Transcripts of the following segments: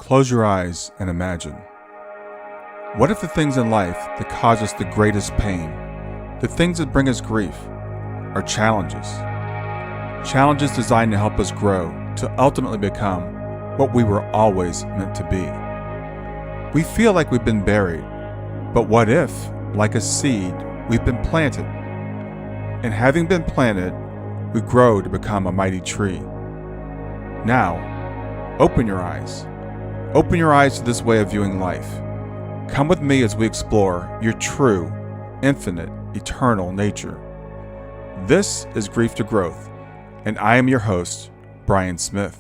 Close your eyes and imagine. What if the things in life that cause us the greatest pain, the things that bring us grief, are challenges? Challenges designed to help us grow, to ultimately become what we were always meant to be. We feel like we've been buried, but what if, like a seed, we've been planted? And having been planted, we grow to become a mighty tree. Now, open your eyes. Open your eyes to this way of viewing life. Come with me as we explore your true, infinite, eternal nature. This is Grief to Growth, and I am your host, Brian Smith.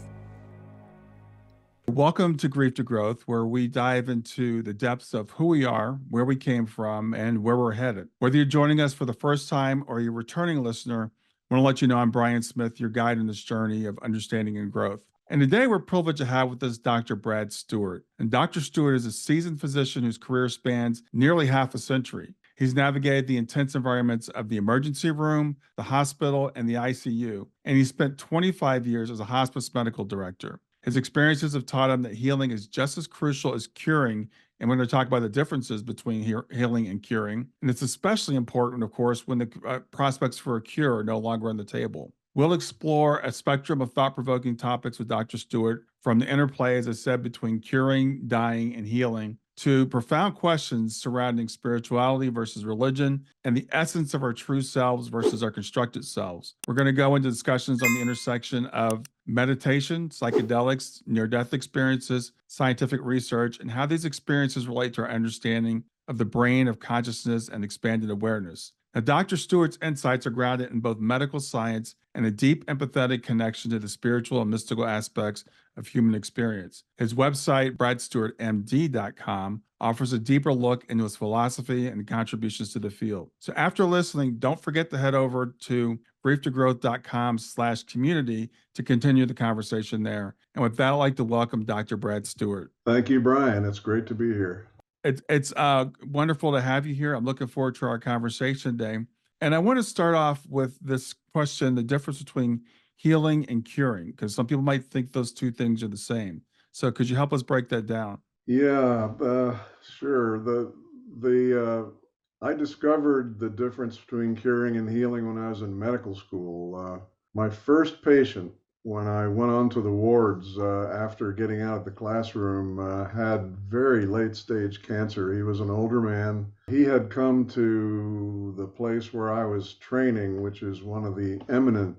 Welcome to Grief to Growth, where we dive into the depths of who we are, where we came from, and where we're headed. Whether you're joining us for the first time or you're a returning listener, I want to let you know I'm Brian Smith, your guide in this journey of understanding and growth. And today we're privileged to have with us Dr. Brad Stuart. And Dr. Stuart is a seasoned physician whose career spans nearly half a century. He's navigated the intense environments of the emergency room, the hospital, and the ICU. And he spent 25 years as a hospice medical director. His experiences have taught him that healing is just as crucial as curing. And we're going to talk about the differences between healing and curing. And it's especially important, of course, when the prospects for a cure are no longer on the table. We'll explore a spectrum of thought-provoking topics with Dr. Stuart, from the interplay, as I said, between curing, dying, and healing, to profound questions surrounding spirituality versus religion and the essence of our true selves versus our constructed selves. We're going to go into discussions on the intersection of meditation, psychedelics, near-death experiences, scientific research, and how these experiences relate to our understanding of the brain, of consciousness, and expanded awareness. Now, Dr. Stuart's insights are grounded in both medical science and a deep empathetic connection to the spiritual and mystical aspects of human experience. His website, bradstewartmd.com, offers a deeper look into his philosophy and contributions to the field. So after listening, don't forget to head over to grieftogrowth.com/community to continue the conversation there. And with that, I'd like to welcome Dr. Brad Stuart. Thank you, Brian. It's great to be here. It's wonderful to have you here. I'm looking forward to our conversation today. And I want to start off with this question, the difference between healing and curing, because some people might think those two things are the same. So could you help us break that down? Yeah, sure. I discovered the difference between curing and healing when I was in medical school. My first patient, when I went onto the wards after getting out of the classroom, had very late stage cancer. He was an older man. He had come to the place where I was training, which is one of the eminent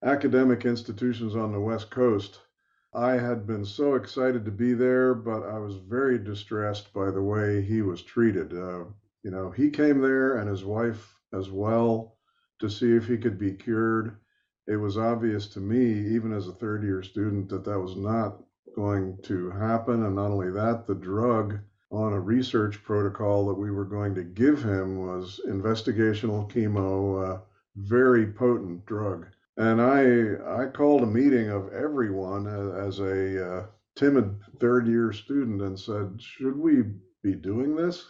academic institutions on the West Coast. I had been so excited to be there, but I was very distressed by the way he was treated. He came there and his wife as well to see if he could be cured. It was obvious to me, even as a third-year student, that that was not going to happen. And not only that, the drug on a research protocol that we were going to give him was investigational chemo, very potent drug. And I called a meeting of everyone as a timid third-year student and said, should we be doing this?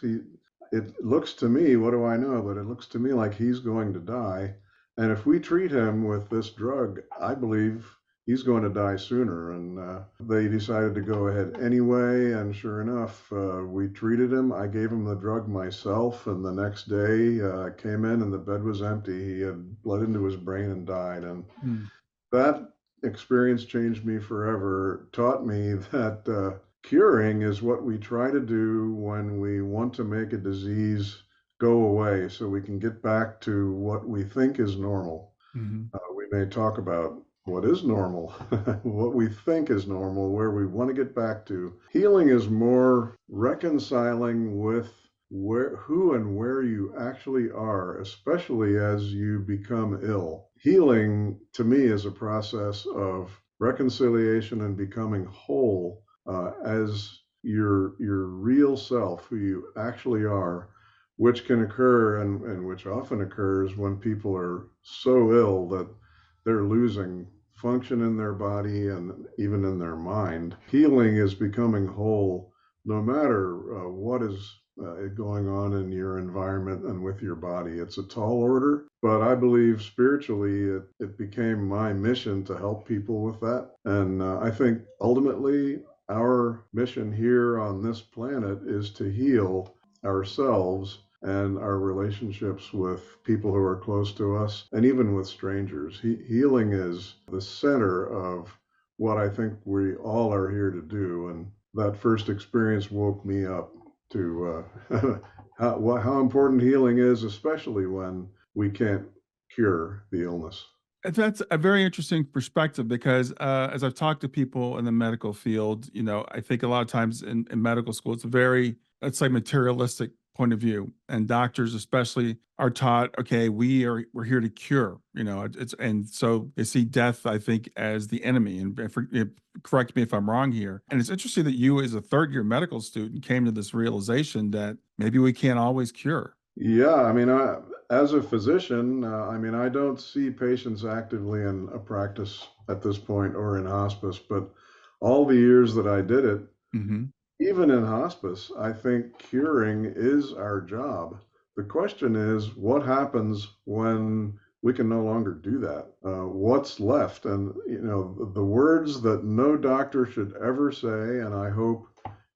It looks to me, what do I know, but it looks to me like he's going to die. And if we treat him with this drug, I believe he's going to die sooner. And they decided to go ahead anyway. And sure enough, we treated him. I gave him the drug myself. And the next day I came in and the bed was empty. He had blood into his brain and died. And that experience changed me forever, taught me that curing is what we try to do when we want to make a disease go away so we can get back to what we think is normal. We may talk about what is normal, what we think is normal, where we want to get back to. Healing is more reconciling with who and where you actually are, especially as you become ill. Healing, to me, is a process of reconciliation and becoming whole as your real self, who you actually are, which can occur and which often occurs when people are so ill that they're losing function in their body and even in their mind. Healing is becoming whole no matter what is going on in your environment and with your body. It's a tall order, but I believe spiritually it became my mission to help people with that. And I think ultimately our mission here on this planet is to heal ourselves and our relationships with people who are close to us and even with strangers. Healing is the center of what I think we all are here to do. And that first experience woke me up to how important healing is, especially when we can't cure the illness. That's a very interesting perspective because as I've talked to people in the medical field, I think a lot of times in medical school, it's a very, let's say, materialistic point of view. And doctors especially are taught, okay, we're here to cure, it's and so they see death, I think, as the enemy. And correct me if I'm wrong here. And it's interesting that you, as a third year medical student, came to this realization that maybe we can't always cure. Yeah, I mean, as a physician, I mean, I don't see patients actively in a practice at this point or in hospice, but all the years that I did it, Hmm. even in hospice, I think curing is our job. The question is, what happens when we can no longer do that? What's left? And, the words that no doctor should ever say, and I hope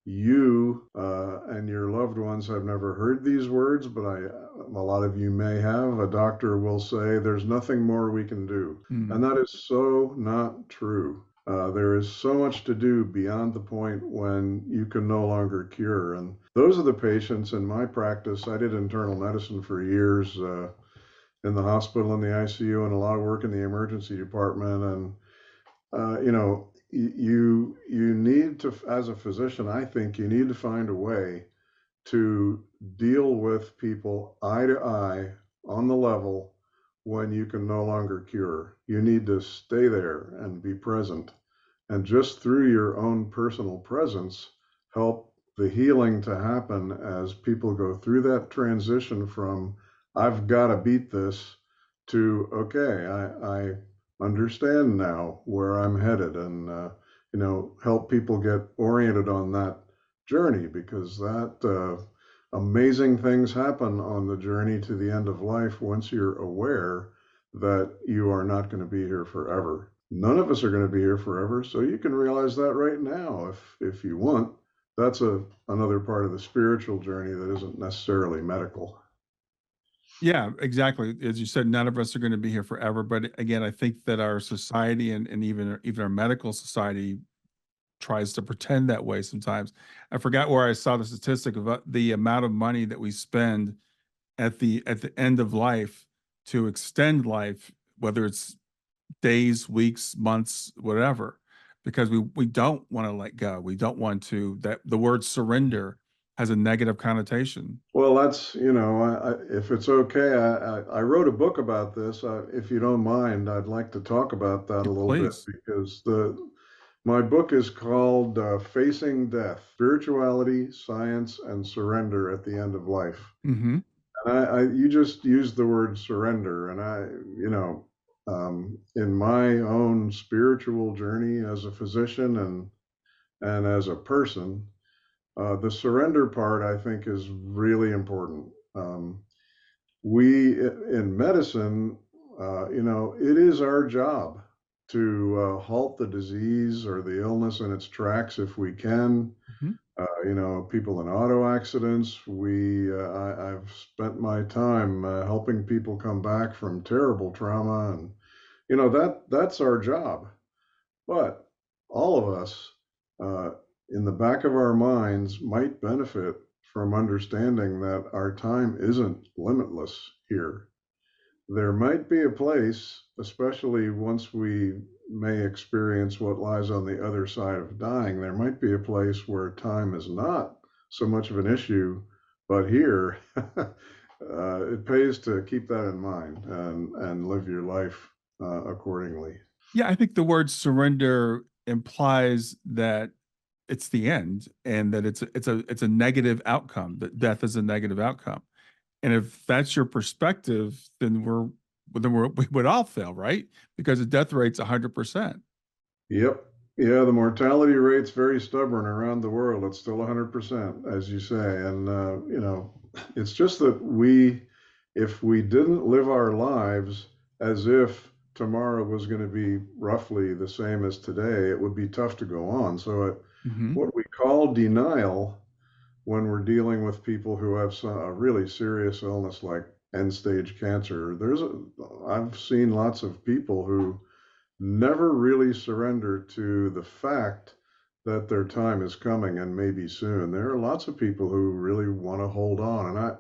you and your loved ones have never heard these words, but a lot of you may have. A doctor will say, "There's nothing more we can do," and that is so not true. There is so much to do beyond the point when you can no longer cure, and those are the patients in my practice. I did internal medicine for years in the hospital, in the ICU, and a lot of work in the emergency department, and you need to, as a physician, I think you need to find a way to deal with people eye to eye on the level when you can no longer cure. You need to stay there and be present, and just through your own personal presence, help the healing to happen as people go through that transition from "I've got to beat this" to "Okay, I understand now where I'm headed," and help people get oriented on that journey, because that amazing things happen on the journey to the end of life once you're aware that you are not going to be here forever. None of us are going to be here forever, so you can realize that right now if you want. That's another part of the spiritual journey that isn't necessarily medical. Yeah, exactly. As you said, none of us are going to be here forever. But again, I think that our society and even our medical society tries to pretend that way sometimes. I forgot where I saw the statistic about the amount of money that we spend at the end of life to extend life, whether it's days, weeks, months, whatever, because we don't want to let go. We don't want to, that the word surrender has a negative connotation. Well, that's, if it's okay, I wrote a book about this. If you don't mind, I'd like to talk about that a Yeah, little bit, please. because my book is called Facing Death: Spirituality, Science, and Surrender at the End of Life. Hmm. And you just used the word surrender, and in my own spiritual journey as a physician and as a person, the surrender part, I think, is really important. We in medicine, it is our job to halt the disease or the illness in its tracks if we can. Hmm. People in auto accidents. I've spent my time helping people come back from terrible trauma, and that's our job. But all of us, uh, in the back of our minds, might benefit from understanding that our time isn't limitless here. There might be a place, especially once we may experience what lies on the other side of dying, there might be a place where time is not so much of an issue, but here, it pays to keep that in mind and live your life accordingly. Yeah, I think the word surrender implies that it's the end and that it's a negative outcome, that death is a negative outcome. And if that's your perspective, we would all fail, right? Because the death rate's 100%. Yep. Yeah, the mortality rate's very stubborn around the world. It's still 100%, as you say. And, it's just that if we didn't live our lives as if tomorrow was going to be roughly the same as today, it would be tough to go on. So Hmm. What we call denial when we're dealing with people who have a really serious illness like end stage cancer, I've seen lots of people who never really surrender to the fact that their time is coming and maybe soon. There are lots of people who really want to hold on. And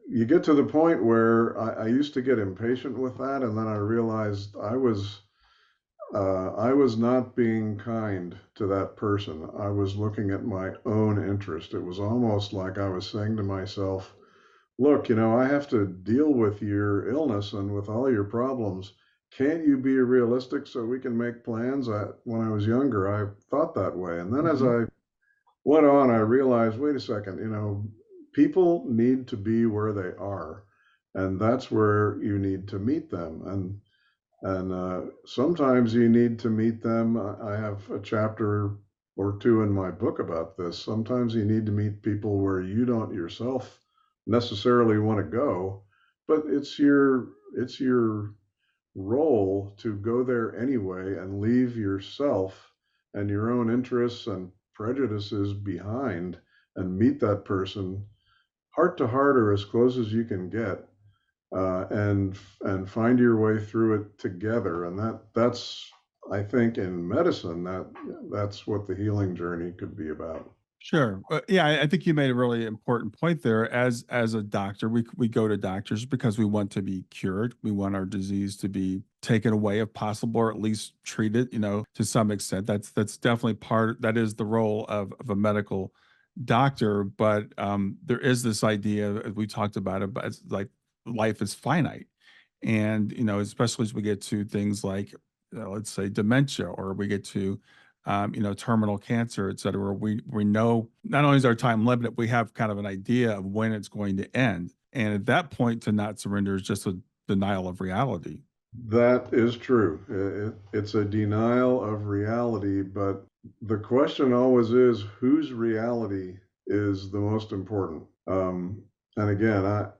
you get to the point where I used to get impatient with that. And then I realized I was not being kind to that person. I was looking at my own interest. It was almost like I was saying to myself, look, I have to deal with your illness and with all your problems. Can't you be realistic so we can make plans? When I was younger, I thought that way. And then as Hmm. I went on, I realized, wait a second, people need to be where they are. And that's where you need to meet them. And sometimes you need to meet them. I have a chapter or two in my book about this. Sometimes you need to meet people where you don't yourself necessarily want to go, but it's your role to go there anyway and leave yourself and your own interests and prejudices behind and meet that person heart to heart or as close as you can get, and find your way through it together. And that's I think in medicine that's what the healing journey could be about. Sure. Yeah, I think you made a really important point there. As a doctor, we go to doctors because we want to be cured. We want our disease to be taken away if possible, or at least treated, to some extent. That's definitely that is the role of a medical doctor. But there is this idea, as we talked about it, but it's like life is finite. And, especially as we get to things like, let's say, dementia, or we get to terminal cancer, et cetera, we know not only is our time limited, we have kind of an idea of when it's going to end. And at that point, to not surrender is just a denial of reality. That is true. It's a denial of reality, but the question always is whose reality is the most important. And again,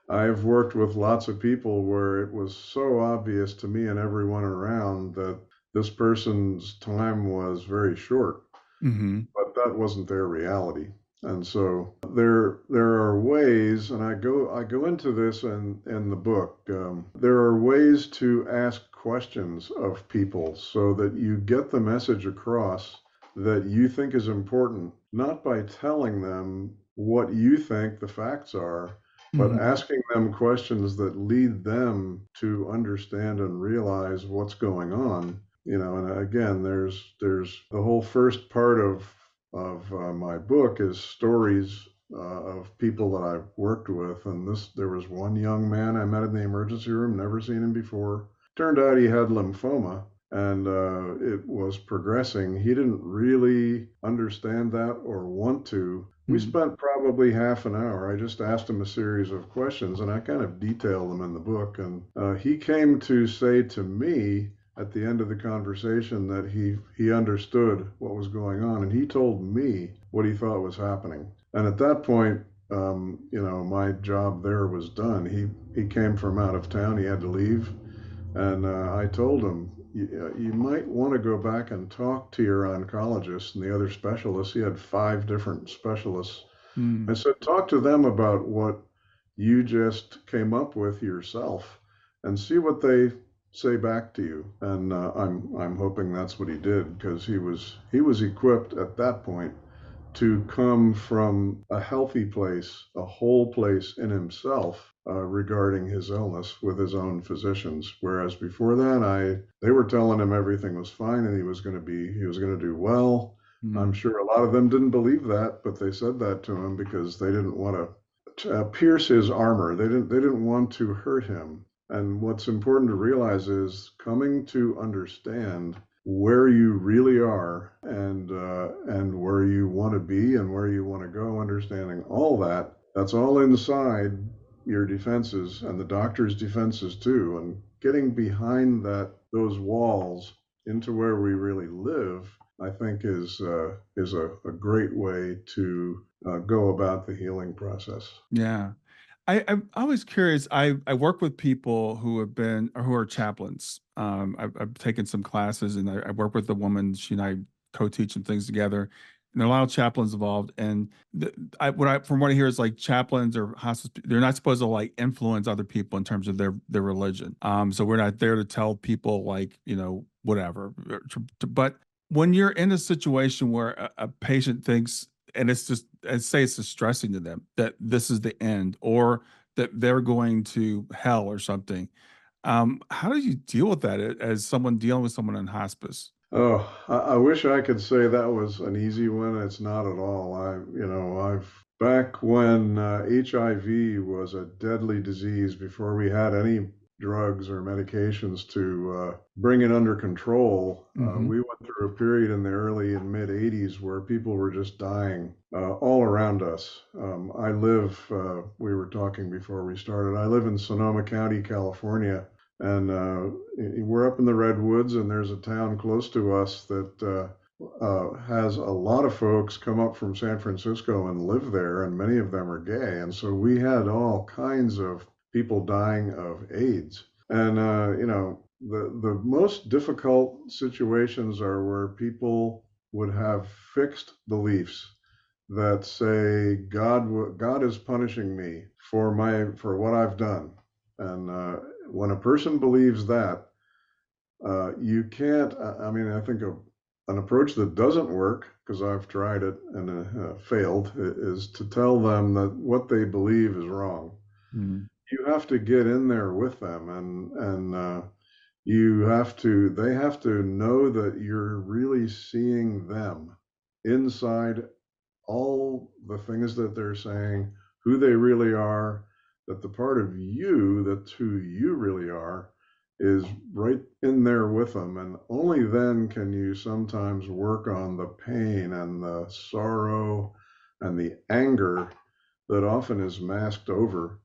I've worked with lots of people where it was so obvious to me and everyone around that this person's time was very short, Hmm. but that wasn't their reality. And so there are ways, and I go into this in the book. There are ways to ask questions of people so that you get the message across that you think is important, not by telling them what you think the facts are, but Hmm. asking them questions that lead them to understand and realize what's going on. And again, there's the whole first part of my book is stories of people that I've worked with. And there was one young man I met in the emergency room, never seen him before. Turned out he had lymphoma, and it was progressing. He didn't really understand that or want to. We Hmm. spent probably half an hour. I just asked him a series of questions, and I kind of detail them in the book. And he came to say to me at the end of the conversation that he understood what was going on, and he told me what he thought was happening. And at that point, my job there was done. He came from out of town. He had to leave, and I told him, you might want to go back and talk to your oncologist and the other specialists. He had 5 different specialists. I Hmm. said, talk to them about what you just came up with yourself and see what they say back to you. And I'm hoping that's what he did, because he was equipped at that point to come from a healthy place, a whole place in himself, regarding his illness with his own physicians. Whereas before then, they were telling him everything was fine and he was going to do well. I'm Hmm. sure a lot of them didn't believe that, but they said that to him because they didn't want to pierce his armor. They didn't want to hurt him. And what's important to realize is coming to understand where you really are, and where you want to be and where you want to go, understanding all that's all inside your defenses and the doctor's defenses too, and getting behind those walls into where we really live, I think is a great way to go about the healing process. Yeah. I'm always curious. I work with people who have been or who are chaplains. I've taken some classes, and I work with a woman. She and I co-teaching things together. And there are a lot of chaplains involved. And from what I hear is like chaplains or hospice, they're not supposed to like influence other people in terms of their religion. So we're not there to tell people like, whatever. But when you're in a situation where a patient thinks, and it's just, and say it's distressing to them that this is the end, or that they're going to hell or something. How do you deal with that as someone dealing with someone in hospice? Oh, I wish I could say that was an easy one. It's not at all. Back when HIV was a deadly disease, before we had any drugs or medications to bring it under control, Hmm. we went through a period in the early and mid 80s where people were just dying all around us. We were talking before we started, I live in Sonoma County, California. And we're up in the redwoods, and there's a town close to us that has a lot of folks come up from San Francisco and live there, and many of them are gay. And so we had all kinds of people dying of AIDS. And the most difficult situations are where people would have fixed beliefs that say God is punishing me for what I've done. And when a person believes that, you can't. I mean, I think an approach that doesn't work, because I've tried it and failed, is to tell them that what they believe is wrong. Mm. You have to get in there with them, and they have to know that you're really seeing them inside all the things that they're saying, who they really are, that the part of you that's who you really are is right in there with them. And only then can you sometimes work on the pain and the sorrow and the anger that often is masked over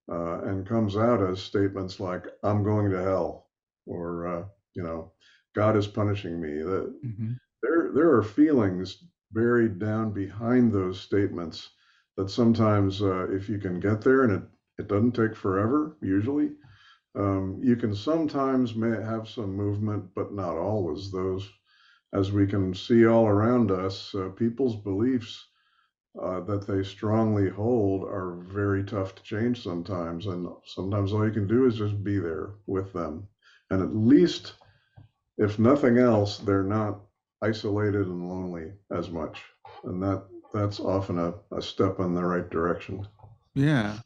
and comes out as statements like, I'm going to hell, or, God is punishing me. Hmm. There are feelings buried down behind those statements that sometimes, if you can get there, and it doesn't take forever, usually, you can sometimes may have some movement, but not always. Those, as we can see all around us, people's beliefs that they strongly hold are very tough to change sometimes. And sometimes all you can do is just be there with them. And at least, if nothing else, they're not isolated and lonely as much. And that's often a step in the right direction. Yeah.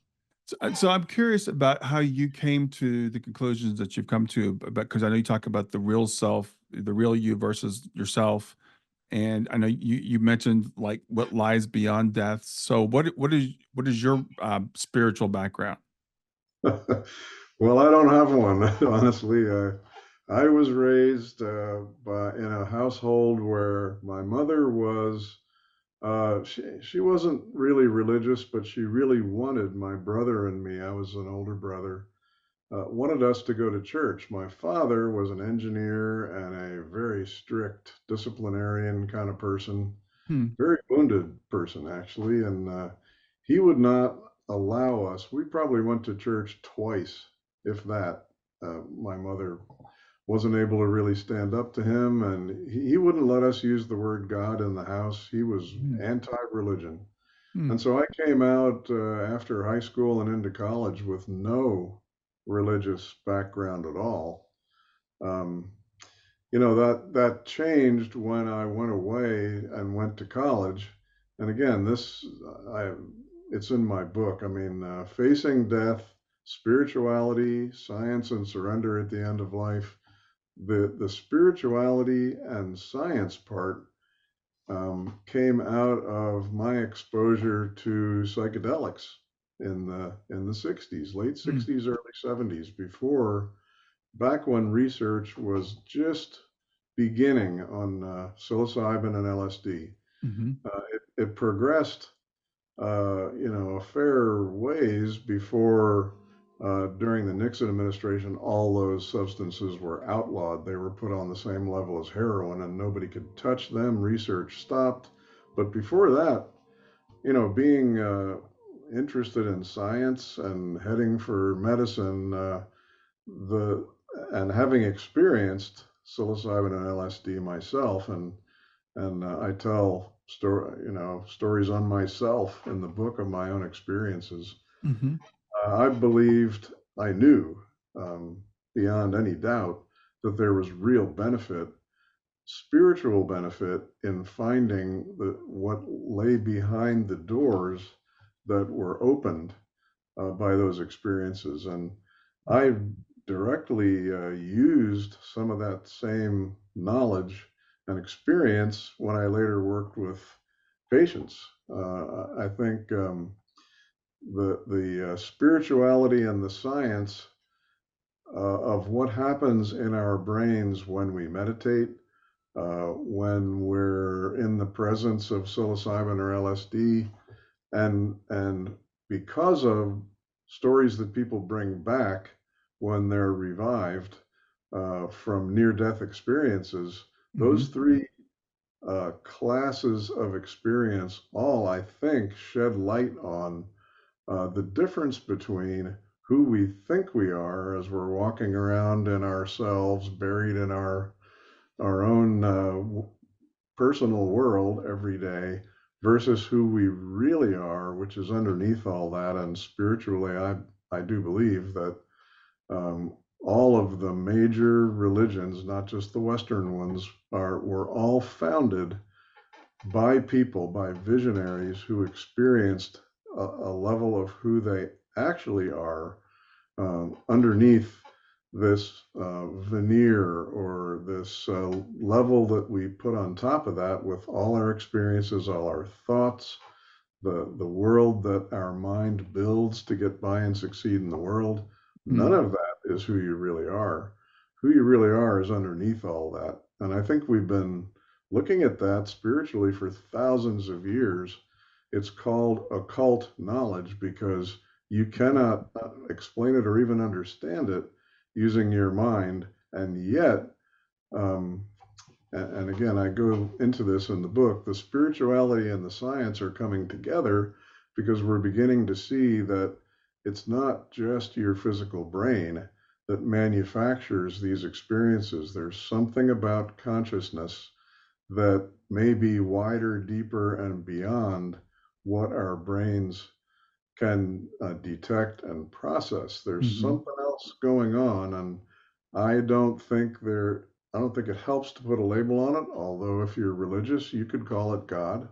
So I'm curious about how you came to the conclusions that you've come to, because I know you talk about the real self, the real you versus yourself. And I know you mentioned like what lies beyond death. So what is your spiritual background? Well, I don't have one, honestly. I was raised in a household where my mother was, she wasn't really religious, but she really wanted my brother and me. I was an older brother. Wanted us to go to church. My father was an engineer and a very strict disciplinarian kind of person, Hmm. very wounded person, actually. And he would not allow us. We probably went to church twice, if that. My mother wasn't able to really stand up to him, and he wouldn't let us use the word God in the house. He was Hmm. anti-religion. Hmm. And so I came out after high school and into college with no religious background at all. Um, that changed when I went away and went to college. And again, it's in my book. I mean, facing death, spirituality, science, and surrender at the end of life. The spirituality and science part came out of my exposure to psychedelics in the 60s, late Hmm. 60s, early 70s, back when research was just beginning on psilocybin and LSD. Hmm. It progressed, a fair ways before, during the Nixon administration, all those substances were outlawed. They were put on the same level as heroin, and nobody could touch them. Research stopped. But before that, being interested in science and heading for medicine, the and having experienced psilocybin and LSD myself, and And I tell stories on myself in the book of my own experiences. Hmm. I believed, I knew beyond any doubt that there was real benefit, spiritual benefit, in finding what lay behind the doors that were opened by those experiences. And I directly used some of that same knowledge and experience when I later worked with patients. I think the spirituality and the science of what happens in our brains when we meditate, when we're in the presence of psilocybin or LSD, and because of stories that people bring back when they're revived from near-death experiences, those Hmm. three classes of experience all, I think, shed light on the difference between who we think we are as we're walking around in ourselves, buried in our own personal world every day, versus who we really are, which is underneath all that. And spiritually, I do believe that um, all of the major religions, not just the Western ones, were all founded by people, by visionaries who experienced a level of who they actually are underneath this veneer, or this level that we put on top of that with all our experiences, all our thoughts, the world that our mind builds to get by and succeed in the world. None of that is who you really are. Who you really are is underneath all that. And I think we've been looking at that spiritually for thousands of years. It's called occult knowledge because you cannot explain it or even understand it using your mind. And yet, um, and again, I go into this in the book, the spirituality and the science are coming together because we're beginning to see that it's not just your physical brain that manufactures these experiences. There's something about consciousness that may be wider, deeper, and beyond what our brains can detect and process. There's Hmm. something else going on, and I don't think there. I don't think it helps to put a label on it. Although, if you're religious, you could call it God.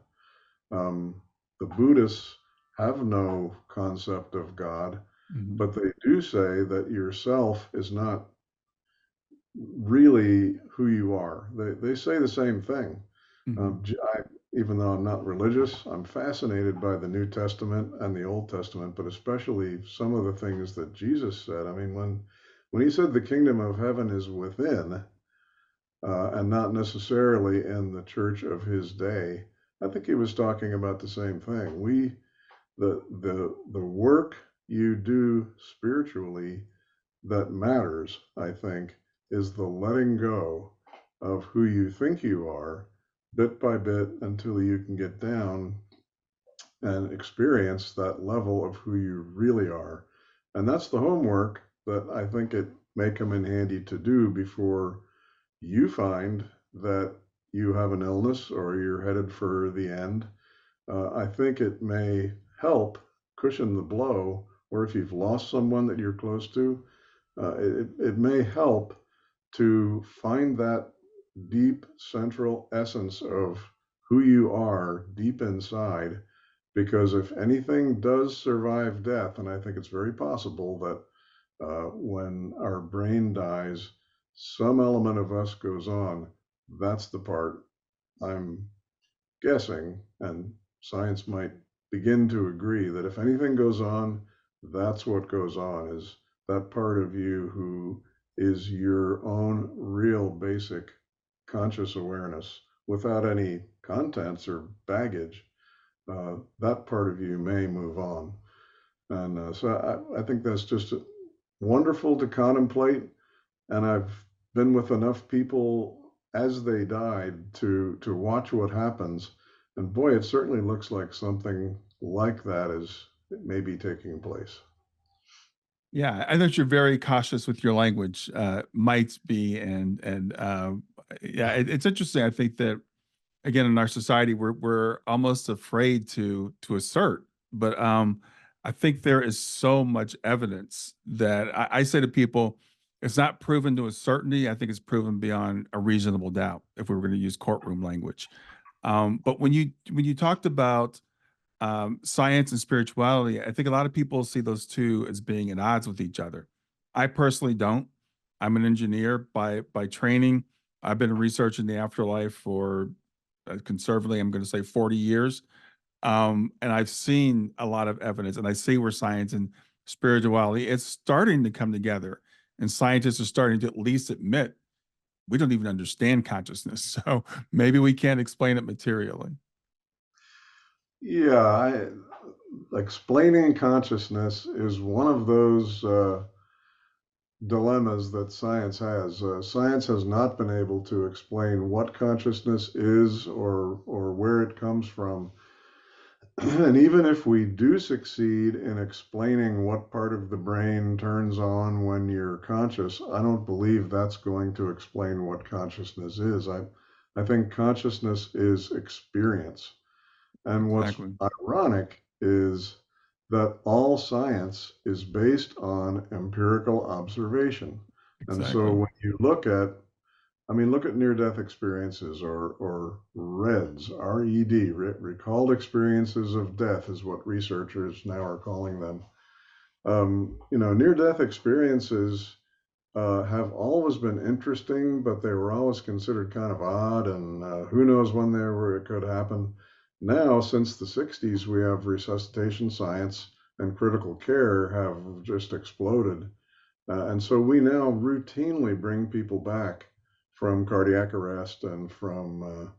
Um, the Buddhists have no concept of God, Hmm. but they do say that yourself is not really who you are. They say the same thing. Hmm. Um, Even though I'm not religious, I'm fascinated by the New Testament and the Old Testament, but especially some of the things that Jesus said. I mean, when he said the kingdom of heaven is within, and not necessarily in the church of his day, I think he was talking about the same thing. The work you do spiritually that matters, I think, is the letting go of who you think you are bit by bit until you can get down and experience that level of who you really are. And that's the homework that I think it may come in handy to do before you find that you have an illness or you're headed for the end. I think it may help cushion the blow, or if you've lost someone that you're close to, it may help to find that deep central essence of who you are deep inside. Because if anything does survive death, and I think it's very possible that when our brain dies, some element of us goes on. That's the part I'm guessing, and science might begin to agree that if anything goes on, that's what goes on, is that part of you who is your own real basic conscious awareness without any contents or baggage. That part of you may move on. And I think that's just wonderful to contemplate. And I've been with enough people as they died to watch what happens. And boy, it certainly looks like something like that is maybe taking place. Yeah, I know you're very cautious with your language, might be, and yeah, it's interesting. I think that again, in our society, we're almost afraid to assert. But I think there is so much evidence that I say to people, it's not proven to a certainty. I think it's proven beyond a reasonable doubt, if we were going to use courtroom language. But when you talked about science and spirituality, I think a lot of people see those two as being at odds with each other. I personally don't. I'm an engineer by training. I've been researching the afterlife for conservatively, I'm going to say 40 years. And I've seen a lot of evidence, and I see where science and spirituality is starting to come together. And scientists are starting to at least admit we don't even understand consciousness. So maybe we can't explain it materially. Yeah, explaining consciousness is one of those dilemmas that science has. Science has not been able to explain what consciousness is or where it comes from. And even if we do succeed in explaining what part of the brain turns on when you're conscious, I don't believe that's going to explain what consciousness is. I think consciousness is experience. And what's Exactly. ironic is that all science is based on empirical observation. And so Exactly. when you look at, I mean, look at near-death experiences or REDs, R-E-D, recalled experiences of death is what researchers now are calling them. Near-death experiences have always been interesting, but they were always considered kind of odd, and who knows when they were it could happen. Now, since the 60s, we have resuscitation science and critical care have just exploded. And so we now routinely bring people back from cardiac arrest and from,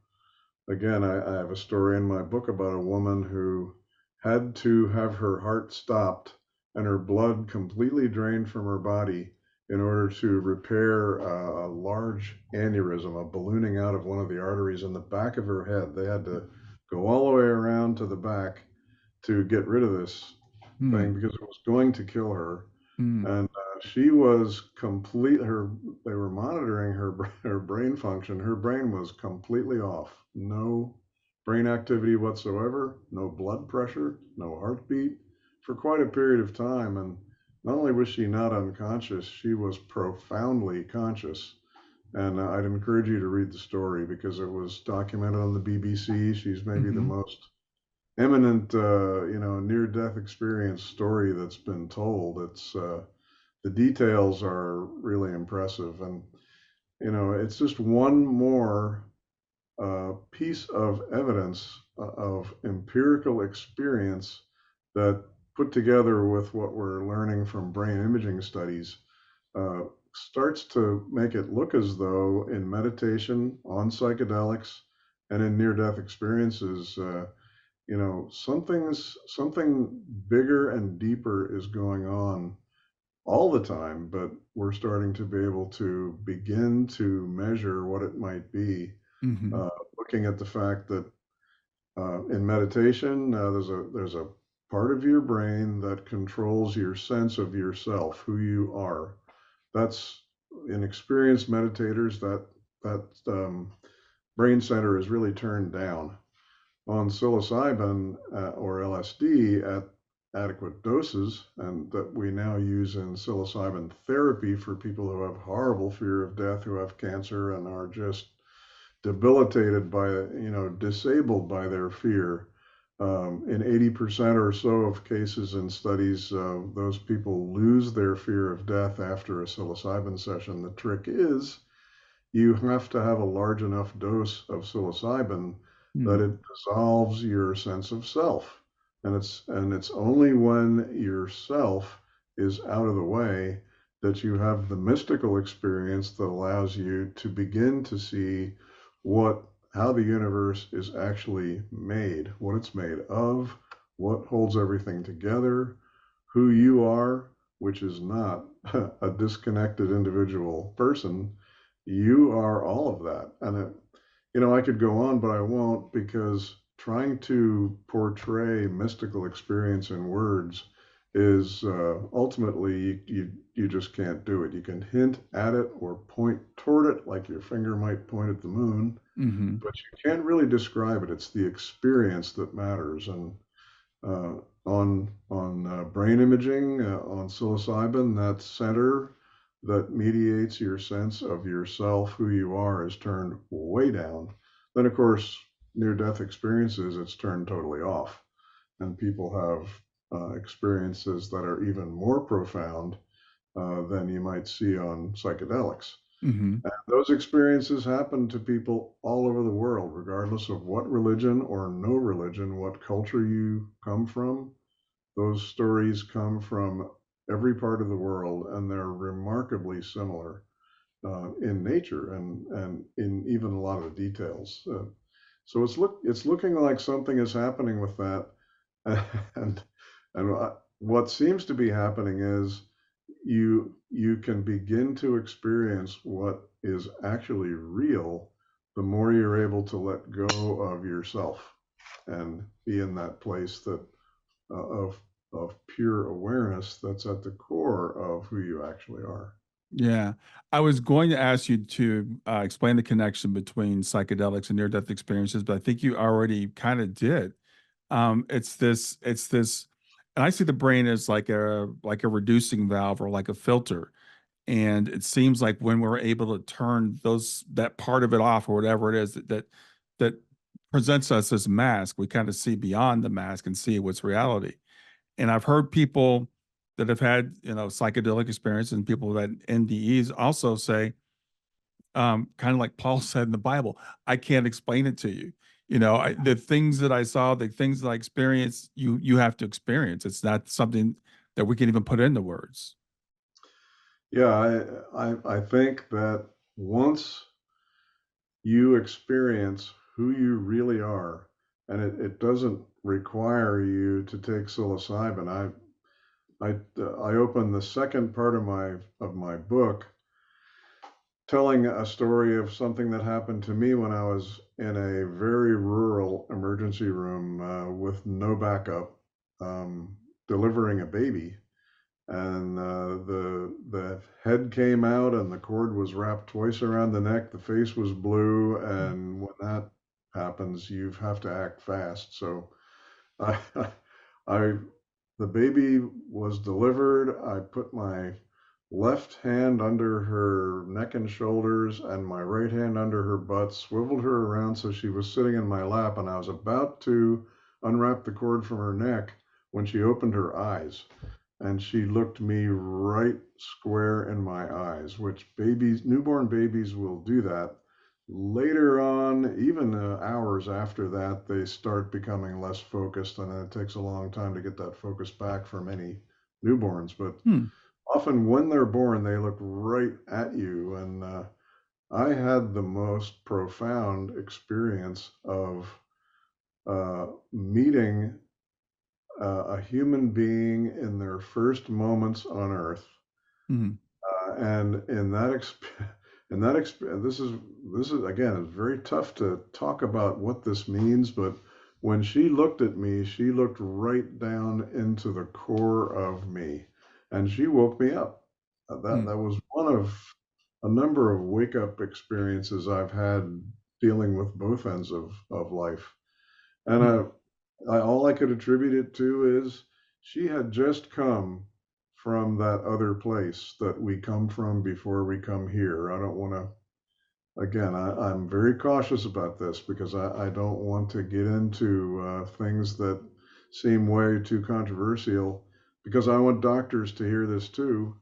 again, I have a story in my book about a woman who had to have her heart stopped and her blood completely drained from her body in order to repair a large aneurysm, a ballooning out of one of the arteries in the back of her head. They had to go all the way around to the back to get rid of this thing Hmm. because it was going to kill her. Hmm. And she was they were monitoring her brain function. Her brain was completely off. No brain activity whatsoever, no blood pressure, no heartbeat for quite a period of time. And not only was she not unconscious, she was profoundly conscious. And I'd encourage you to read the story because it was documented on the BBC. She's maybe the Hmm. most eminent, near-death experience story that's been told. It's the details are really impressive, and it's just one more piece of evidence of empirical experience that, put together with what we're learning from brain imaging studies, uh, starts to make it look as though in meditation, on psychedelics, and in near-death experiences, something bigger and deeper is going on all the time, but we're starting to be able to begin to measure what it might be, Hmm. looking at the fact that in meditation, there's a part of your brain that controls your sense of yourself, who you are. That's in experienced meditators that brain center is really turned down on psilocybin or LSD at adequate doses, and that we now use in psilocybin therapy for people who have horrible fear of death, who have cancer, and are just debilitated by, disabled by their fear. In 80% or so of cases in studies, those people lose their fear of death after a psilocybin session. The trick is you have to have a large enough dose of psilocybin that Hmm. it dissolves your sense of self. And it's only when yourself is out of the way that you have the mystical experience that allows you to begin to see what how the universe is actually made, what it's made of, what holds everything together, who you are, which is not a disconnected individual person. You are all of that. And I could go on, but I won't, because trying to portray mystical experience in words is ultimately you just can't do it. You can hint at it or point toward it, like your finger might point at the moon, Hmm. but you can't really describe it. It's the experience that matters. And uh, on brain imaging, on psilocybin, that center that mediates your sense of yourself, who you are, is turned way down. Then, of course, near-death experiences, it's turned totally off, and people have experiences that are even more profound than you might see on psychedelics. Hmm. And those experiences happen to people all over the world, regardless of what religion or no religion, what culture you come from. Those stories come from every part of the world, and they're remarkably similar in nature and in even a lot of the details. So it's looking like something is happening with that, and what seems to be happening is you can begin to experience what is actually real the more you're able to let go of yourself and be in that place that of pure awareness that's at the core of who you actually are. Yeah. I was going to ask you to explain the connection between psychedelics and near-death experiences, but I think you already kind of did. It's this, and I see the brain as like a reducing valve or like a filter. And it seems like when we're able to turn that part of it off or whatever it is that presents us as a mask, we kind of see beyond the mask and see what's reality. And I've heard people that have had, psychedelic experience and people that NDEs also say, kind of like Paul said in the Bible, I can't explain it to you. The things that I saw, the things that I experienced, you have to experience. It's not something that we can even put into words. Yeah, I think that once you experience who you really are, and it doesn't require you to take psilocybin. I open the second part of my book telling a story of something that happened to me when I was in a very rural emergency room with no backup, delivering a baby, and the head came out and the cord was wrapped twice around the neck. The face was blue, and when that happens, you have to act fast. So I, I the baby was delivered. I put my left hand under her neck and shoulders and my right hand under her butt, swiveled her around so she was sitting in my lap, and I was about to unwrap the cord from her neck when she opened her eyes, and she looked me right square in my eyes, which newborn babies will do that. Later on, even hours after that, they start becoming less focused, and it takes a long time to get that focus back for many newborns. But Hmm. often when they're born, they look right at you. And I had the most profound experience of meeting a human being in their first moments on Earth. Hmm. And this is again, it's very tough to talk about what this means, but when she looked at me, she looked right down into the core of me, and she woke me up. That was one of a number of wake up experiences I've had dealing with both ends of life. And Hmm. all I could attribute it to is she had just come from that other place that we come from before we come here. I don't want to, again, I'm very cautious about this because I don't want to get into things that seem way too controversial, because I want doctors to hear this too.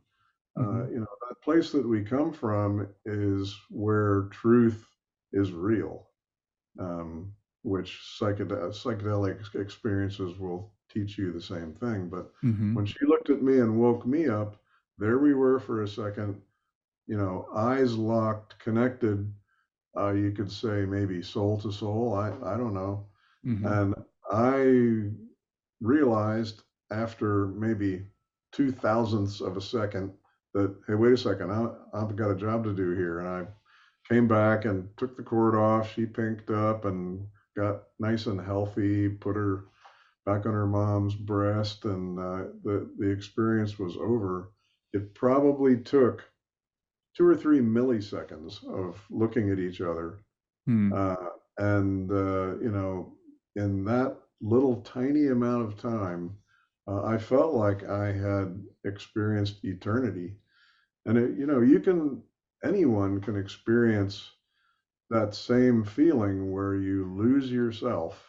Hmm. That place that we come from is where truth is real, um, which psychedelic experiences will teach you the same thing. But Hmm. when she looked at me and woke me up, there we were for a second, eyes locked, connected. You could say maybe soul to soul. I don't know. Hmm. And I realized after maybe 2 thousandths of a second that, hey, wait a second, I've got a job to do here. And I came back and took the cord off. She pinked up and got nice and healthy, put her back on her mom's breast, and the experience was over. It probably took 2 or 3 milliseconds of looking at each other Hmm. Uh, and in that little tiny amount of time, I felt like I had experienced eternity. And anyone can experience that same feeling where you lose yourself.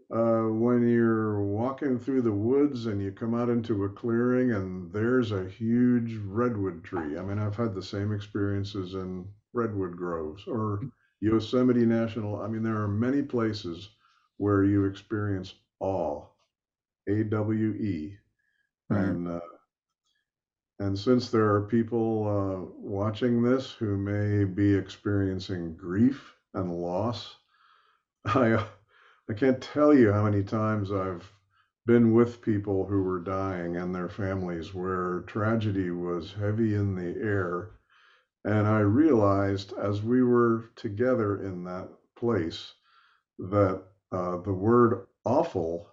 When you're walking through the woods and you come out into a clearing and there's a huge redwood tree. I mean, I've had the same experiences in redwood groves or Yosemite National. I mean, there are many places where you experience awe, AWE. Right. And since there are people watching this who may be experiencing grief and loss, I I can't tell you how many times I've been with people who were dying and their families where tragedy was heavy in the air. And I realized as we were together in that place that the word awful,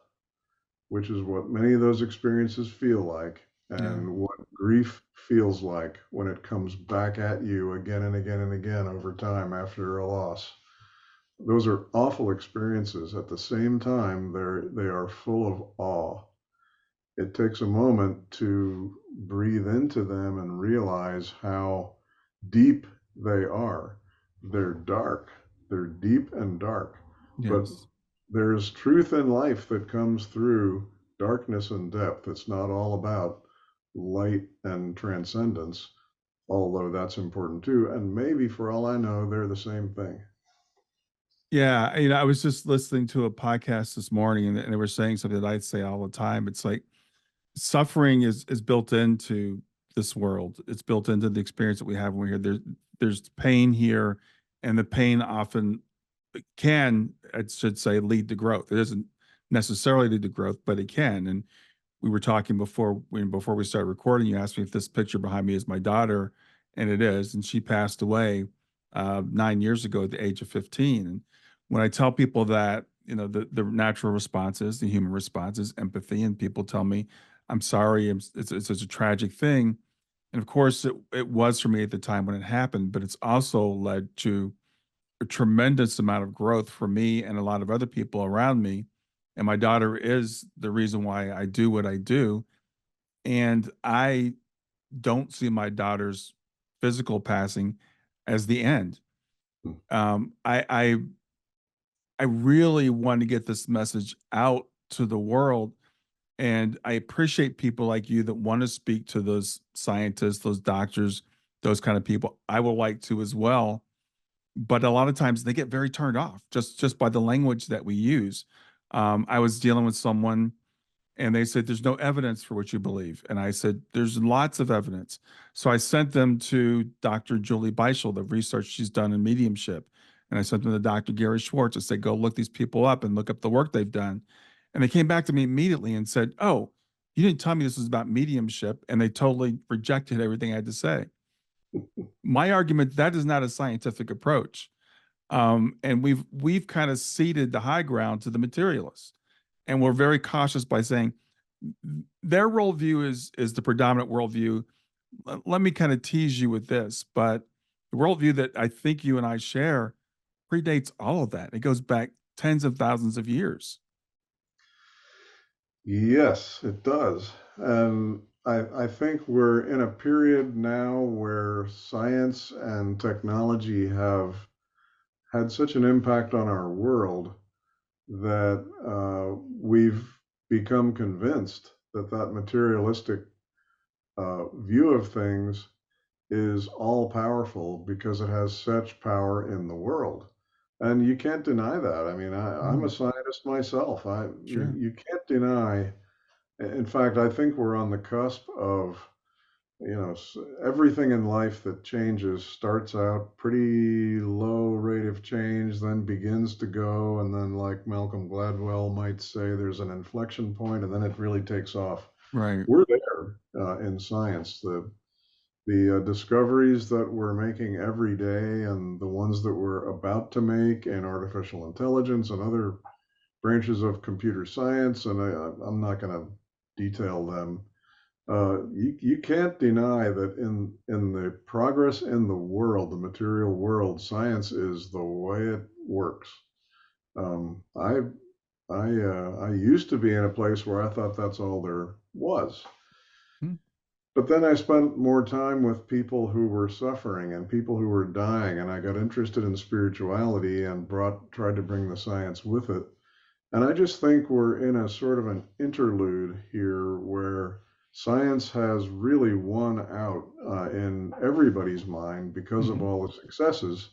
which is what many of those experiences feel like, Yeah. and what grief feels like when it comes back at you again and again and again over time after a loss. Those are awful experiences. At the same time, they are full of awe. It takes a moment to breathe into them and realize how deep they are. They're dark. They're deep and dark. But Yes. there's truth in life that comes through darkness and depth. It's not all about light and transcendence, although that's important too. And maybe for all I know, they're the same thing. Yeah, I was just listening to a podcast this morning, and they were saying something that I say all the time. It's like suffering is built into this world. It's built into the experience that we have when we're here. There's pain here, and the pain often can, I should say, lead to growth. It doesn't necessarily lead to growth, but it can. And we were talking before we started recording. You asked me if this picture behind me is my daughter, and it is. And she passed away 9 years ago at the age of 15. And when I tell people that, the natural response is the human response is empathy, and people tell me, "I'm sorry, it's a tragic thing." And of course, it was for me at the time when it happened, but it's also led to a tremendous amount of growth for me and a lot of other people around me. And my daughter is the reason why I do what I do. And I don't see my daughter's physical passing as the end. I really want to get this message out to the world, and I appreciate people like you that want to speak to those scientists, those doctors, those kind of people. I would like to as well, but a lot of times they get very turned off just by the language that we use. I was dealing with someone and they said, "There's no evidence for what you believe." And I said, "There's lots of evidence." So I sent them to Dr. Julie Beischel, the research she's done in mediumship. And I sent them to Dr. Gary Schwartz. I said, "Go look these people up and look up the work they've done." And they came back to me immediately and said, "Oh, you didn't tell me this was about mediumship." And they totally rejected everything I had to say. My argument, that is not a scientific approach. And we've kind of ceded the high ground to the materialists, and we're very cautious by saying their worldview is the predominant worldview. Let me kind of tease you with this, but the worldview that I think you and I share predates all of that. It goes back tens of thousands of years. Yes, it does. And I think we're in a period now where science and technology have had such an impact on our world that we've become convinced that that materialistic view of things is all powerful because it has such power in the world. And you can't deny that. I mean, I'm a Mm, scientist myself. sure. You can't deny. In fact, I think we're on the cusp of, everything in life that changes starts out pretty low rate of change, then begins to go, and then, like Malcolm Gladwell might say, there's an inflection point, and then it really takes off. Right. We're there in science. The discoveries that we're making every day, and the ones that we're about to make in artificial intelligence and other branches of computer science, and I'm not going to detail them. You can't deny that in the progress in the world, the material world, science is the way it works. I I used to be in a place where I thought that's all there was. Hmm. But then I spent more time with people who were suffering and people who were dying, and I got interested in spirituality and tried to bring the science with it. And I just think we're in a sort of an interlude here where science has really won out in everybody's mind because of Hmm. all the successes.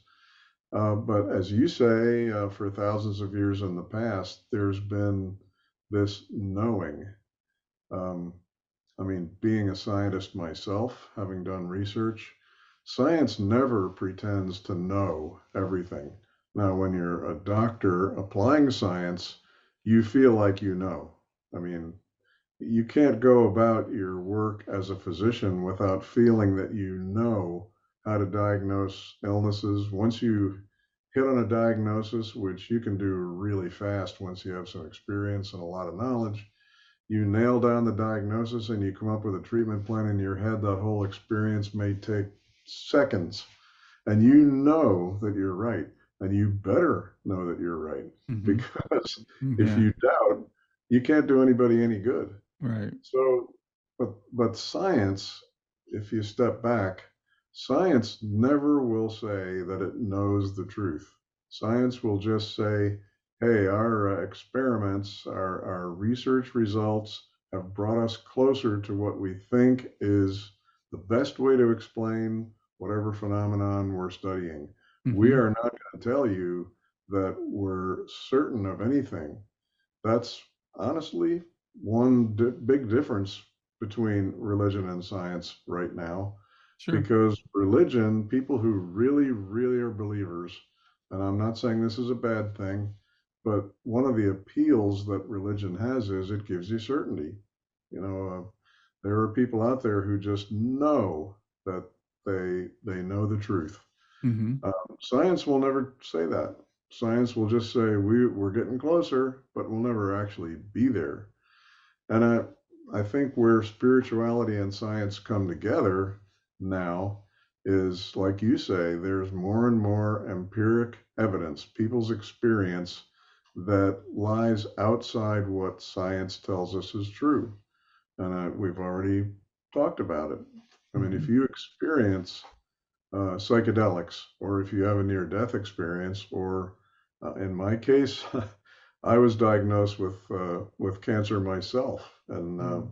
But as you say, for thousands of years in the past, there's been this knowing. Um, I mean, being a scientist myself, having done research, science never pretends to know everything. Now, when you're a doctor applying science, you feel like you know. I mean, you can't go about your work as a physician without feeling that you know how to diagnose illnesses. Once you hit on a diagnosis, which you can do really fast once you have some experience and a lot of knowledge, you nail down the diagnosis and you come up with a treatment plan in your head. That whole experience may take seconds, and you know that you're right, and you better know that you're right, Hmm. because if Yeah. you doubt, you can't do anybody any good. Right. So, but science, if you step back, science never will say that it knows the truth. Science will just say, "Hey, our experiments, our research results have brought us closer to what we think is the best way to explain whatever phenomenon we're studying. We Hmm. are not going to tell you that we're certain of anything." That's honestly one big difference between religion and science right now, Sure. because religion, people who really, really are believers, and I'm not saying this is a bad thing, but one of the appeals that religion has is it gives you certainty. You know, there are people out there who just know that they know the truth. Hmm. Science will never say that. Science will just say we're getting closer, but we'll never actually be there. And I think where spirituality and science come together now is, like you say, there's more and more empiric evidence, people's experience that lies outside what science tells us is true. And we've already talked about it. I mean, if Hmm. you experience psychedelics, or if you have a near-death experience, or in my case, I was diagnosed with cancer myself and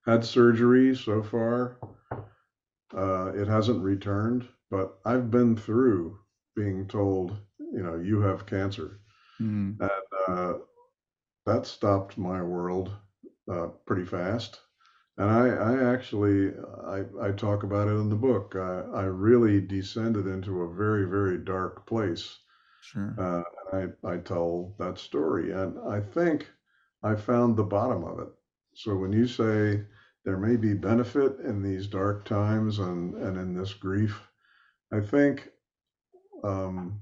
had surgery. So far, it hasn't returned, but I've been through being told, you have cancer, Hmm. and that stopped my world pretty fast. And I actually, I talk about it in the book. I really descended into a very, very dark place. Sure. I tell that story, and I think I found the bottom of it. So when you say there may be benefit in these dark times and in this grief, I think um,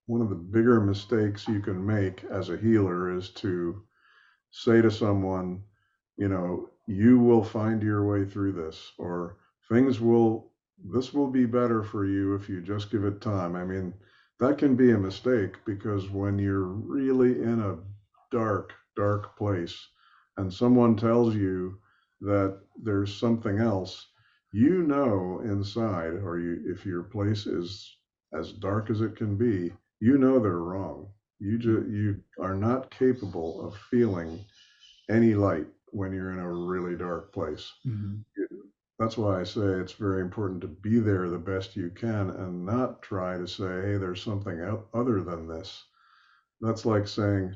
one of the bigger mistakes you can make as a healer is to say to someone, you will find your way through this, or this will be better for you if you just give it time. I mean, that can be a mistake, because when you're really in a dark, dark place and someone tells you that there's something else, inside, or if your place is as dark as it can be, they're wrong. You are not capable of feeling any light when you're in a really dark place. Hmm. That's why I say it's very important to be there the best you can and not try to say, hey, there's something other than this. That's like saying,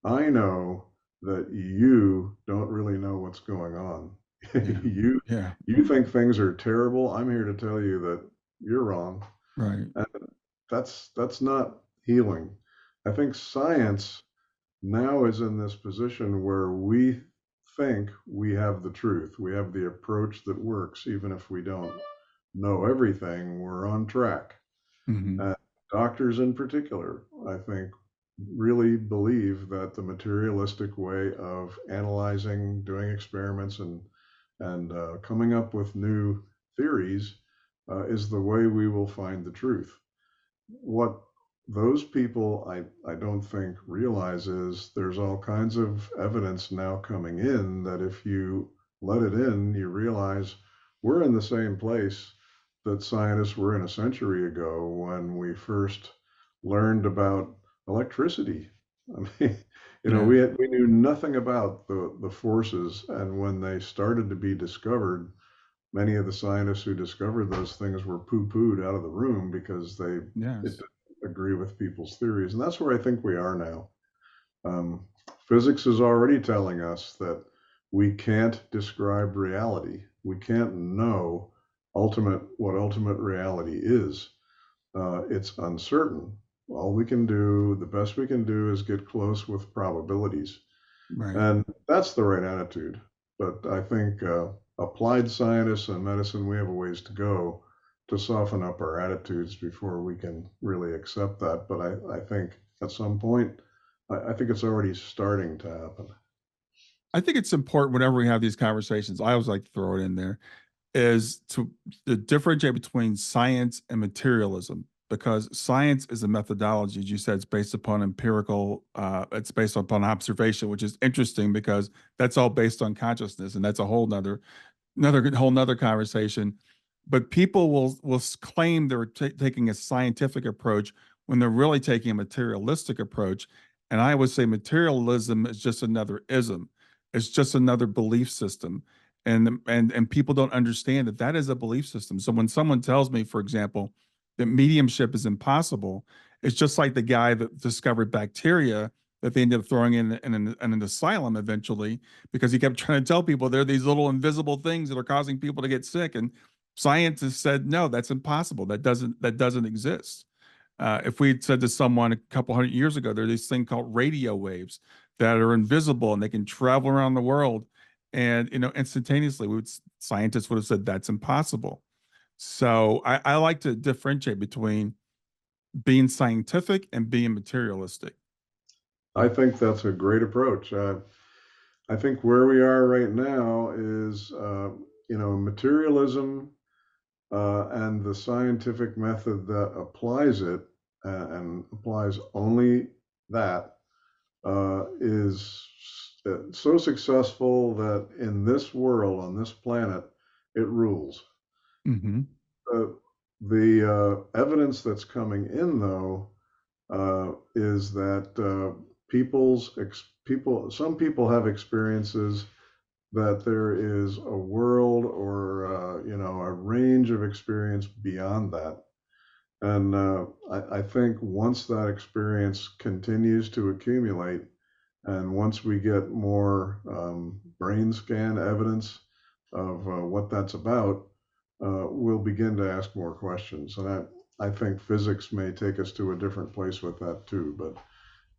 I know that you don't really know what's going on. Yeah. you Yeah. you think things are terrible. I'm here to tell you that you're wrong. Right. And that's not healing. I think science now is in this position where we think we have the truth. We have the approach that works, even if we don't know everything, we're on track. Hmm. Uh, Doctors, in particular, I think, really believe that the materialistic way of analyzing, doing experiments, and coming up with new theories is the way we will find the truth. What those people, I don't think realizes there's all kinds of evidence now coming in that if you let it in, you realize we're in the same place that scientists were in a century ago when we first learned about electricity. I mean, Yeah. we knew nothing about the forces, and when they started to be discovered, many of the scientists who discovered those things were poo-pooed out of the room because it Yes. didn't agree with people's theories. And that's where I think we are now. Um, Physics is already telling us that we can't describe reality. We can't know what ultimate reality is. It's uncertain. All we can do, the best we can do, is get close with probabilities. Right. And that's the right attitude. But I think applied scientists and medicine, we have a ways to go to soften up our attitudes before we can really accept that. But I think at some point, I think it's already starting to happen. I think it's important whenever we have these conversations. I always like to throw it in there is to differentiate between science and materialism because science is a methodology. As you said, it's based upon empirical, it's based upon observation, which is interesting because that's all based on consciousness, and that's a whole nother conversation. But people will claim they're taking a scientific approach when they're really taking a materialistic approach. And I would say materialism is just another ism. It's just another belief system. And people don't understand that that is a belief system. So when someone tells me, for example, that mediumship is impossible, it's just like the guy that discovered bacteria that they ended up throwing in an asylum eventually because he kept trying to tell people there are these little invisible things that are causing people to get sick. And scientists said, no, that's impossible. That doesn't exist. If we had said to someone a couple hundred years ago, there's this thing called radio waves that are invisible and they can travel around the world, and instantaneously, scientists would have said that's impossible. So I like to differentiate between being scientific and being materialistic. I think that's a great approach. I think where we are right now is, materialism and the scientific method that applies it and applies only that is so successful that in this world, on this planet, it rules. Hmm. Uh, the evidence that's coming in, though, is that some people have experiences that there is a world or a range of experience beyond that. And I think once that experience continues to accumulate, and once we get more brain scan evidence of what that's about, we'll begin to ask more questions. And I think physics may take us to a different place with that too. But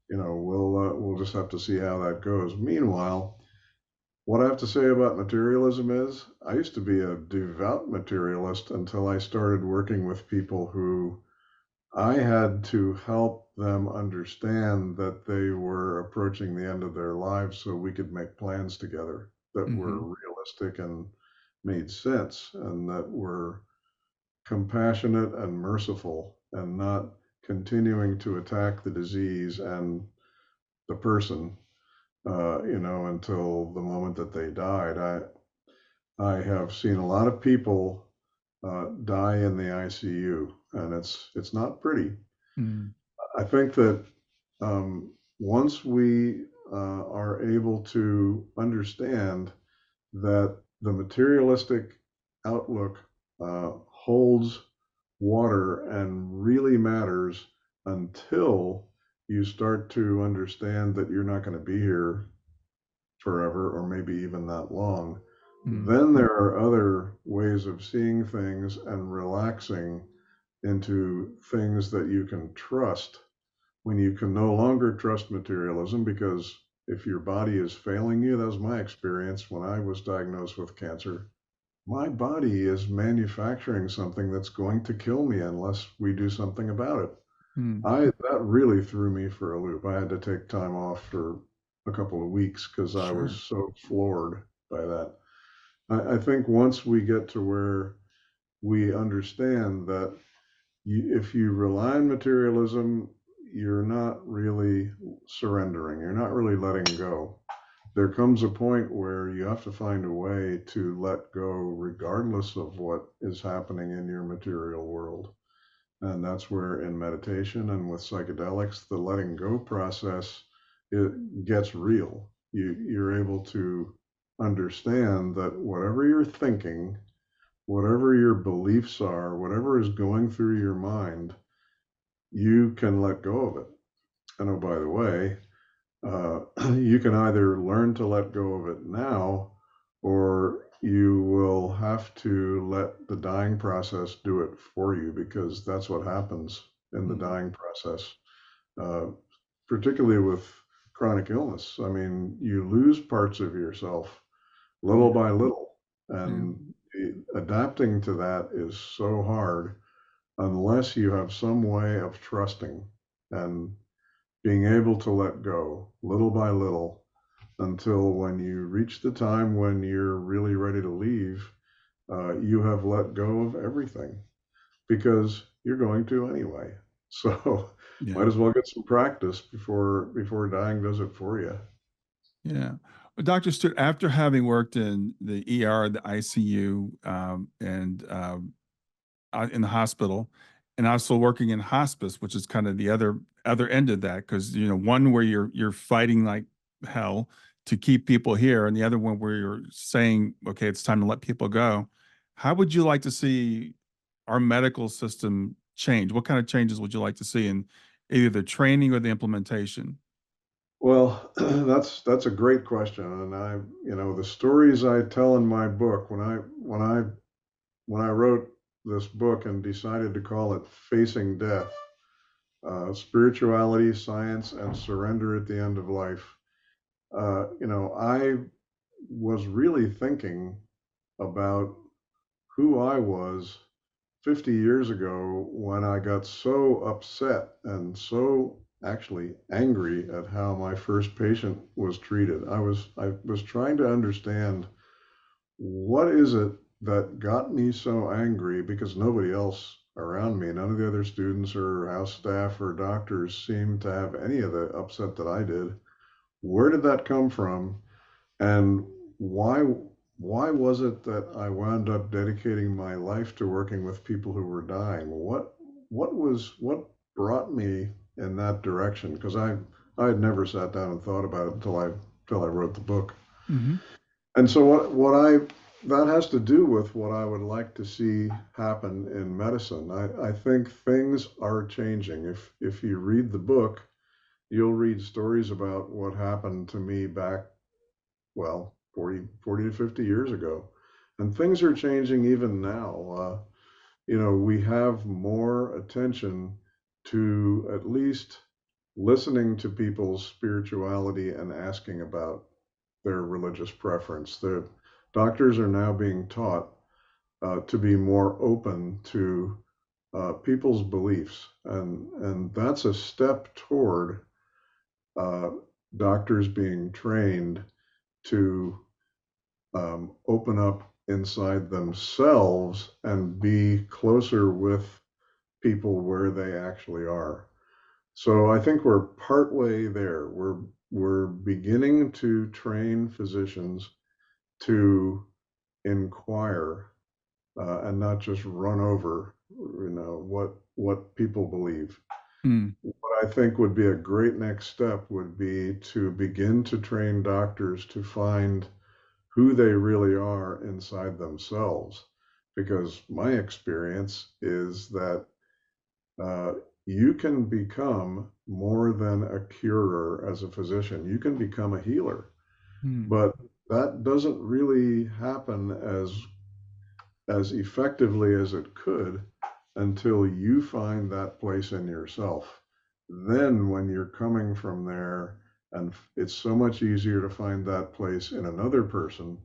we'll just have to see how that goes. Meanwhile, what I have to say about materialism is I used to be a devout materialist until I started working with people who I had to help them understand that they were approaching the end of their lives so we could make plans together that were Hmm. realistic and made sense and that were compassionate and merciful and not continuing to attack the disease and the person, until the moment that they died. I have seen a lot of people die in the ICU, and it's not pretty. Mm. I think that once we are able to understand that the materialistic outlook holds water and really matters until you start to understand that you're not going to be here forever or maybe even that long, Mm. then there are other ways of seeing things and relaxing into things that you can trust when you can no longer trust materialism because if your body is failing you, that was my experience when I was diagnosed with cancer. My body is manufacturing something that's going to kill me unless we do something about it. Mm. That really threw me for a loop. I had to take time off for a couple of weeks because I was Sure. so floored by that. I think once we get to where we understand that if you rely on materialism, you're not really surrendering. You're not really letting go. There comes a point where you have to find a way to let go regardless of what is happening in your material world. And that's where in meditation and with psychedelics, the letting go process, it gets real. You're able to understand that whatever you're thinking, whatever your beliefs are, whatever is going through your mind, you can let go of it. And oh, by the way, you can either learn to let go of it now, or you will have to let the dying process do it for you, because that's what happens in the Mm. dying process, uh, particularly with chronic illness. I mean, you lose parts of yourself Yeah. little by little, Yeah. and adapting to that is so hard unless you have some way of trusting and being able to let go little by little until when you reach the time when you're really ready to leave, you have let go of everything because you're going to anyway. So Yeah. might as well get some practice before dying does it for you. Yeah. Well, Dr. Stewart, after having worked in the ER, the ICU, and in the hospital, and also working in hospice, which is kind of the other end of that, because one where you're fighting like hell to keep people here, and the other one where you're saying, okay, it's time to let people go. How would you like to see our medical system change? What kind of changes would you like to see in either the training or the implementation? Well, that's a great question, and the stories I tell in my book when I wrote this book and decided to call it Facing Death, Spirituality, Science, and Surrender at the End of Life. I was really thinking about who I was 50 years ago when I got so upset and so actually angry at how my first patient was treated. I was trying to understand what is it that got me so angry, because nobody else around me, none of the other students or house staff or doctors seemed to have any of the upset that I did. Where did that come from? And why was it that I wound up dedicating my life to working with people who were dying? What brought me in that direction? Because I had never sat down and thought about it until I wrote the book. Hmm. And so what I that has to do with what I would like to see happen in medicine. I think things are changing. If you read the book, you'll read stories about what happened to me back, well, 40 to 50 years ago. And things are changing even now. We have more attention to at least listening to people's spirituality and asking about their religious preference. The doctors are now being taught to be more open to people's beliefs, and that's a step toward uh, doctors being trained to open up inside themselves and be closer with people where they actually are. So I think we're partway there. We're beginning to train physicians to inquire and not just run over, what people believe. Mm. What I think would be a great next step would be to begin to train doctors to find who they really are inside themselves. Because my experience is that uh, you can become more than a curer as a physician. You can become a healer, Mm. but that doesn't really happen as effectively as it could until you find that place in yourself. Then, when you're coming from there, and it's so much easier to find that place in another person,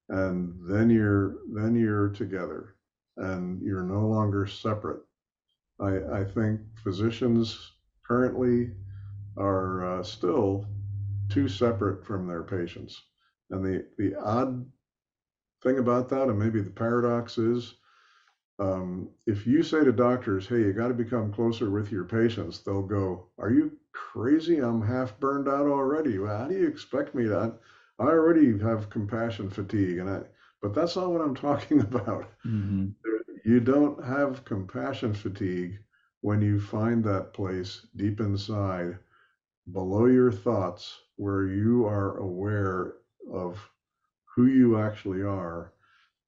and then you're together, and you're no longer separate. I think physicians currently are still too separate from their patients, and the odd thing about that, and maybe the paradox is, If you say to doctors, hey, you got to become closer with your patients, they'll go, are you crazy? I'm half burned out already. Well, how do you expect me to? I already have compassion fatigue, but that's not what I'm talking about. Mm-hmm. You don't have compassion fatigue when you find that place deep inside, below your thoughts, where you are aware of who you actually are.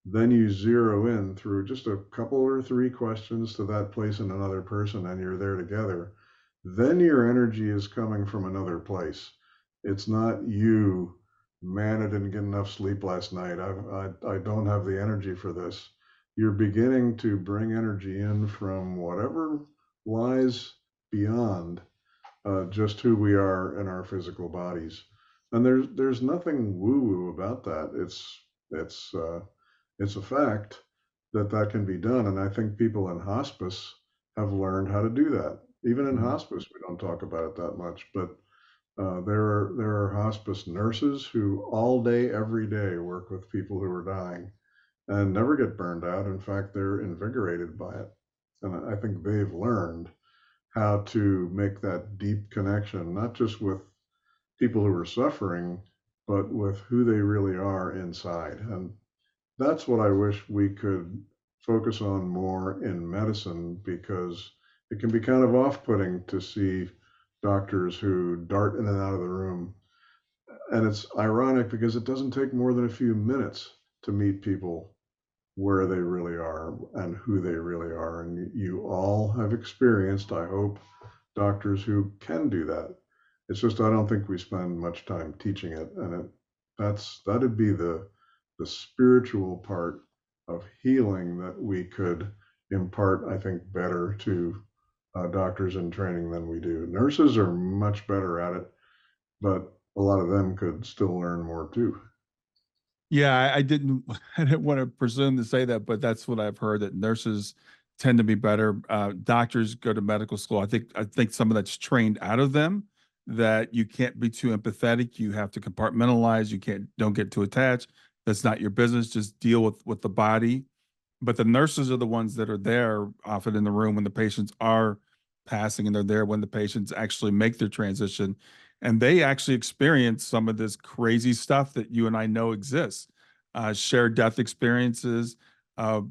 Then you zero in through just a couple or three questions to that place and another person, and you're there together. Then your energy is coming from another place. It's not you, man, I didn't get enough sleep last night. I don't have the energy for this. You're beginning to bring energy in from whatever lies beyond just who we are in our physical bodies. And there's nothing woo-woo about that. It's a fact that that can be done. And I think people in hospice have learned how to do that. Even in hospice, we don't talk about it that much, but there are hospice nurses who all day, every day work with people who are dying and never get burned out. In fact, they're invigorated by it. And I think they've learned how to make that deep connection, not just with people who are suffering, but with who they really are inside. And that's what I wish we could focus on more in medicine, because it can be kind of off-putting to see doctors who dart in and out of the room. And it's ironic because it doesn't take more than a few minutes to meet people where they really are and who they really are. And you all have experienced, I hope, doctors who can do that. It's just I don't think we spend much time teaching it, and that'd be the spiritual part of healing that we could impart, I think, better to doctors in training than we do. Nurses are much better at it, but a lot of them could still learn more too. Yeah, I didn't I didn't want to presume to say that, but that's what I've heard, that nurses tend to be better. Doctors go to medical school. I think some of that's trained out of them, that you can't be too empathetic. You have to compartmentalize. You can't don't get too attached. That's not your business. Just deal with the body. But the nurses are the ones that are there often in the room when the patients are passing, and they're there when the patients actually make their transition. And they actually experience some of this crazy stuff that you and I know exists, shared death experiences, uh,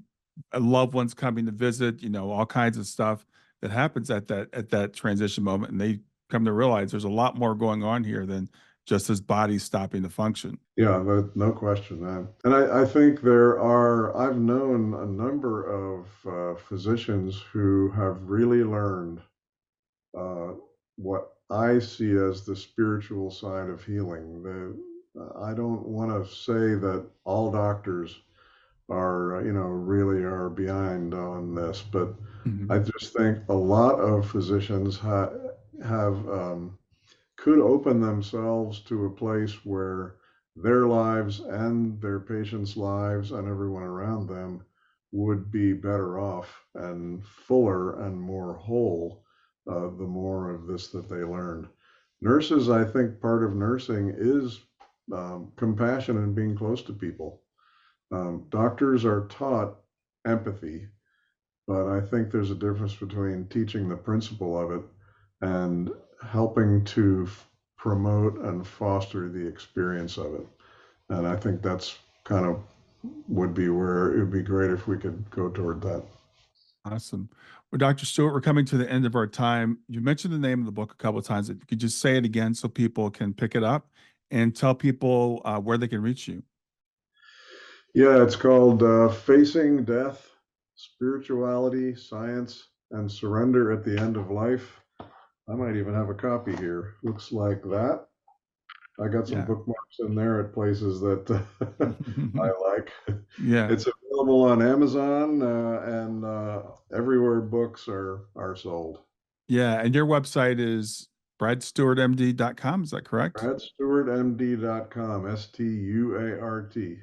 loved ones coming to visit, all kinds of stuff that happens at that transition moment. And they come to realize there's a lot more going on here than just his body stopping to function. Yeah, no question, man. And I think I've known a number of physicians who have really learned uh, what I see as the spiritual side of healing. I don't want to say that all doctors are, really are behind on this, but Mhm. I just think a lot of physicians have could open themselves to a place where their lives and their patients' lives and everyone around them would be better off and fuller and more whole the more of this that they learned. Nurses, I think part of nursing is compassion and being close to people. Doctors are taught empathy, but I think there's a difference between teaching the principle of it and helping to promote and foster the experience of it. And I think that's kind of would be where it would be great if we could go toward that. Awesome. Well, Dr. Stewart, we're coming to the end of our time. You mentioned the name of the book a couple of times. If you could just say it again so people can pick it up and tell people where they can reach you. Yeah, it's called Facing Death, Spirituality, Science, and Surrender at the End of Life. I might even have a copy here. Looks like that. I got some Yeah. bookmarks in there at places that I like. Yeah. It's available on Amazon and everywhere books are sold. Yeah. And your website is bradstewartmd.com. Is that correct? BradStewartMD.com, STUART.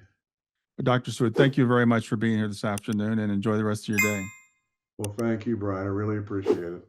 Dr. Stewart, thank you very much for being here this afternoon, and enjoy the rest of your day. Well, thank you, Brian. I really appreciate it.